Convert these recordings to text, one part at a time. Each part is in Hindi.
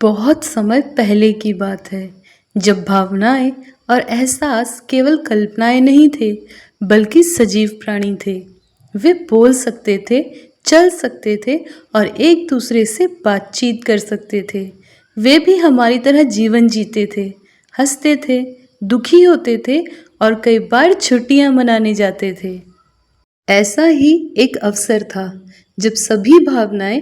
बहुत समय पहले की बात है, जब भावनाएं और एहसास केवल कल्पनाएं नहीं थे, बल्कि सजीव प्राणी थे। वे बोल सकते थे, चल सकते थे और एक दूसरे से बातचीत कर सकते थे। वे भी हमारी तरह जीवन जीते थे, हंसते थे, दुखी होते थे और कई बार छुट्टियां मनाने जाते थे। ऐसा ही एक अवसर था जब सभी भावनाएं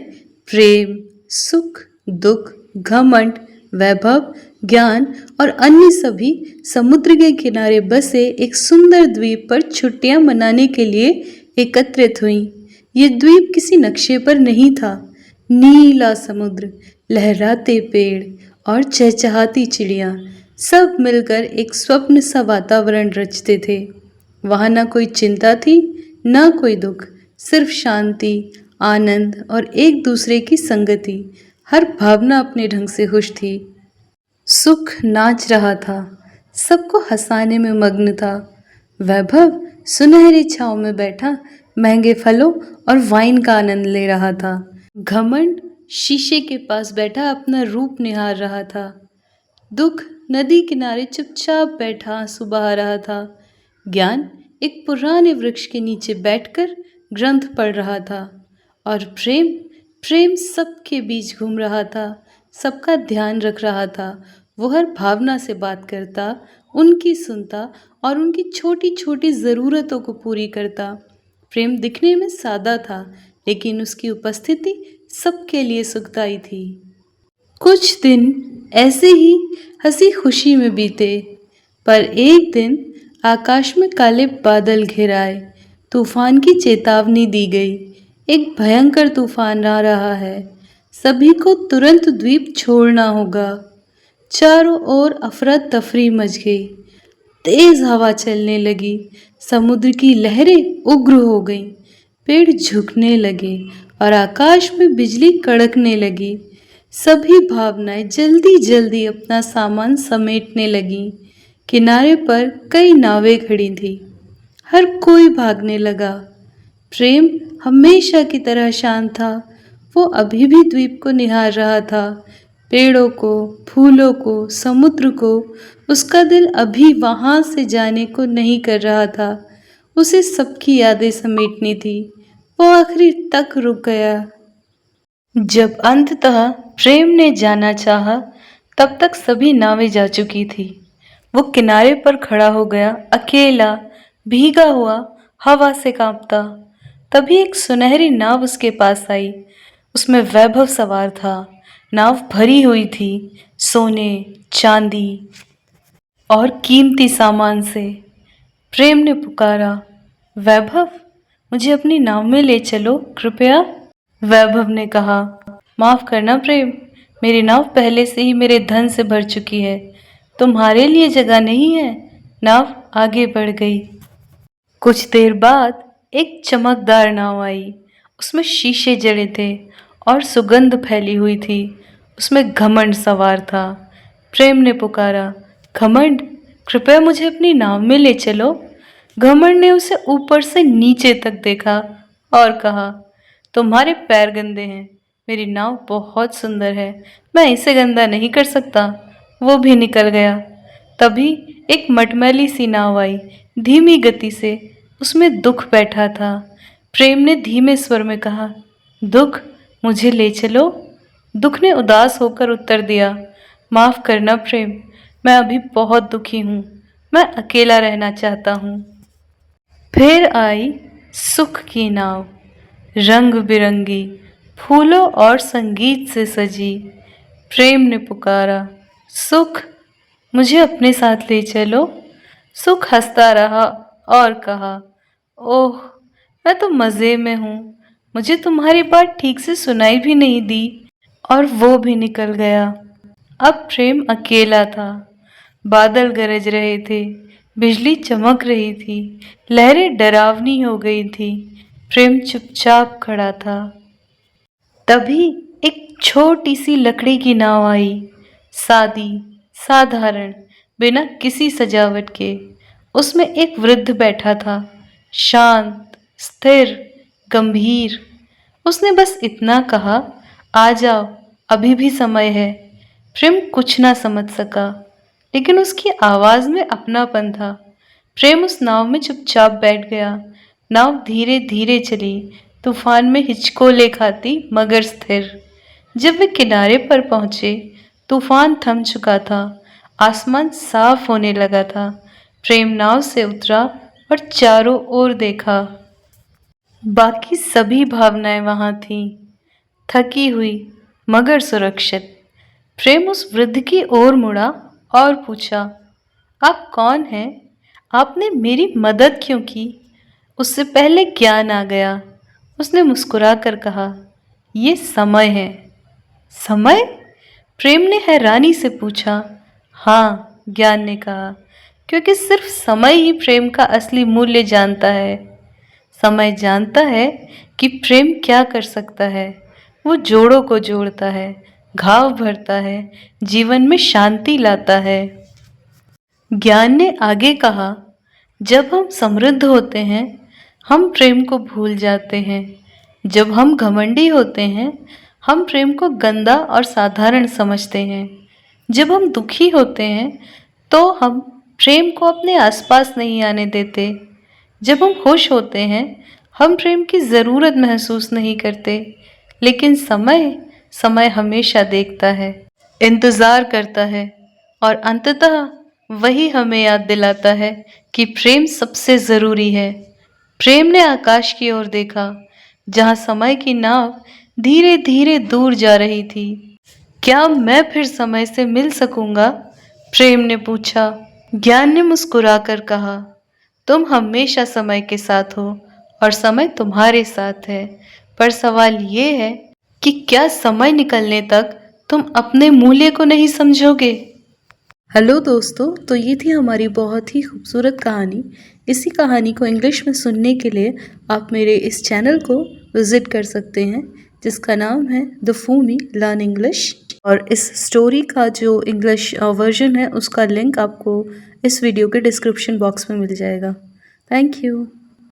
प्रेम, सुख, दुख, घमंड, वैभव, ज्ञान और अन्य सभी समुद्र के किनारे बसे एक सुंदर द्वीप पर छुट्टियां मनाने के लिए एकत्रित हुईं। ये द्वीप किसी नक्शे पर नहीं था। नीला समुद्र, लहराते पेड़ और चहचहाती चिड़ियां सब मिलकर एक स्वप्न सा वातावरण रचते थे। वहां ना कोई चिंता थी, ना कोई दुख, सिर्फ शांति, आनंद और एक दूसरे की संगति। हर भावना अपने ढंग से खुश थी। सुख नाच रहा था, सबको हंसाने में मग्न था। वैभव सुनहरी छांव में बैठा महंगे फलों और वाइन का आनंद ले रहा था। घमंड शीशे के पास बैठा अपना रूप निहार रहा था। दुख नदी किनारे चुपचाप बैठा आंसू बहा रहा था। ज्ञान एक पुराने वृक्ष के नीचे बैठकर ग्रंथ पढ़ रहा था। और प्रेम प्रेम सबके बीच घूम रहा था, सबका ध्यान रख रहा था। वो हर भावना से बात करता, उनकी सुनता और उनकी छोटी छोटी ज़रूरतों को पूरी करता। प्रेम दिखने में सादा था, लेकिन उसकी उपस्थिति सबके लिए सुखदाई थी। कुछ दिन ऐसे ही हंसी खुशी में बीते, पर एक दिन आकाश में काले बादल घिर आए। तूफान की चेतावनी दी गई। एक भयंकर तूफान आ रहा है, सभी को तुरंत द्वीप छोड़ना होगा। चारों ओर अफरा तफरी मच गई। तेज हवा चलने लगी, समुद्र की लहरें उग्र हो गईं, पेड़ झुकने लगे और आकाश में बिजली कड़कने लगी। सभी भावनाएं जल्दी जल्दी अपना सामान समेटने लगीं। किनारे पर कई नावें खड़ी थीं। हर कोई भागने लगा। प्रेम हमेशा की तरह शांत था। वो अभी भी द्वीप को निहार रहा था, पेड़ों को, फूलों को, समुद्र को। उसका दिल अभी वहां से जाने को नहीं कर रहा था। उसे सबकी यादें समेटनी थी। वो आखिरी तक रुक गया। जब अंततः प्रेम ने जाना चाहा, तब तक सभी नावें जा चुकी थी। वो किनारे पर खड़ा हो गया, अकेला, भीगा हुआ, हवा से कांपता। तभी एक सुनहरी नाव उसके पास आई। उसमें वैभव सवार था। नाव भरी हुई थी सोने, चांदी और कीमती सामान से। प्रेम ने पुकारा, वैभव, मुझे अपनी नाव में ले चलो कृपया। वैभव ने कहा, माफ करना प्रेम, मेरी नाव पहले से ही मेरे धन से भर चुकी है, तुम्हारे लिए जगह नहीं है। नाव आगे बढ़ गई। कुछ देर बाद एक चमकदार नाव आई। उसमें शीशे जड़े थे और सुगंध फैली हुई थी। उसमें घमंड सवार था। प्रेम ने पुकारा, घमंड, कृपया मुझे अपनी नाव में ले चलो। घमंड ने उसे ऊपर से नीचे तक देखा और कहा, तुम्हारे पैर गंदे हैं, मेरी नाव बहुत सुंदर है, मैं इसे गंदा नहीं कर सकता। वो भी निकल गया। तभी एक मटमैली सी नाव आई, धीमी गति से। उसमें दुख बैठा था। प्रेम ने धीमे स्वर में कहा, दुख, मुझे ले चलो। दुख ने उदास होकर उत्तर दिया, माफ करना प्रेम, मैं अभी बहुत दुखी हूँ, मैं अकेला रहना चाहता हूँ। फिर आई सुख की नाव, रंग बिरंगी, फूलों और संगीत से सजी। प्रेम ने पुकारा, सुख, मुझे अपने साथ ले चलो। सुख हंसता रहा और कहा, ओह, मैं तो मज़े में हूँ, मुझे तुम्हारी बात ठीक से सुनाई भी नहीं दी। और वो भी निकल गया। अब प्रेम अकेला था। बादल गरज रहे थे, बिजली चमक रही थी, लहरें डरावनी हो गई थी। प्रेम चुपचाप खड़ा था। तभी एक छोटी सी लकड़ी की नाव आई, सादी, साधारण, बिना किसी सजावट के। उसमें एक वृद्ध बैठा था, शांत, स्थिर, गंभीर। उसने बस इतना कहा, आ जाओ, अभी भी समय है। प्रेम कुछ ना समझ सका, लेकिन उसकी आवाज में अपनापन था। प्रेम उस नाव में चुपचाप बैठ गया। नाव धीरे धीरे चली, तूफान में हिचकोले खाती मगर स्थिर। जब वे किनारे पर पहुंचे, तूफान थम चुका था, आसमान साफ होने लगा था। प्रेम नाव से उतरा और चारों ओर देखा। बाकी सभी भावनाएं वहां थीं, थकी हुई मगर सुरक्षित। प्रेम उस वृद्ध की ओर मुड़ा और पूछा, आप कौन हैं? आपने मेरी मदद क्यों की? उससे पहले ज्ञान आ गया। उसने मुस्कुरा कर कहा, ये समय है। समय? प्रेम ने हैरानी से पूछा। हाँ, ज्ञान ने कहा, क्योंकि सिर्फ समय ही प्रेम का असली मूल्य जानता है। समय जानता है कि प्रेम क्या कर सकता है। वो जोड़ों को जोड़ता है, घाव भरता है, जीवन में शांति लाता है। ज्ञान ने आगे कहा, जब हम समृद्ध होते हैं, हम प्रेम को भूल जाते हैं। जब हम घमंडी होते हैं, हम प्रेम को गंदा और साधारण समझते हैं। जब हम दुखी होते हैं, तो हम प्रेम को अपने आसपास नहीं आने देते। जब हम खुश होते हैं, हम प्रेम की ज़रूरत महसूस नहीं करते। लेकिन समय हमेशा देखता है, इंतज़ार करता है और अंततः वही हमें याद दिलाता है कि प्रेम सबसे ज़रूरी है। प्रेम ने आकाश की ओर देखा, जहाँ समय की नाव धीरे धीरे दूर जा रही थी। क्या मैं फिर समय से मिल सकूंगा? प्रेम ने पूछा। ज्ञान ने मुस्कुराकर कहा, तुम हमेशा समय के साथ हो और समय तुम्हारे साथ है। पर सवाल ये है कि क्या समय निकलने तक तुम अपने मूल्य को नहीं समझोगे? हेलो दोस्तों, तो ये थी हमारी बहुत ही खूबसूरत कहानी। इसी कहानी को इंग्लिश में सुनने के लिए आप मेरे इस चैनल को विज़िट कर सकते हैं, जिसका नाम है द फूमी लर्न इंग्लिश। और इस स्टोरी का जो इंग्लिश वर्जन है, उसका लिंक आपको इस वीडियो के डिस्क्रिप्शन बॉक्स में मिल जाएगा। Thank you.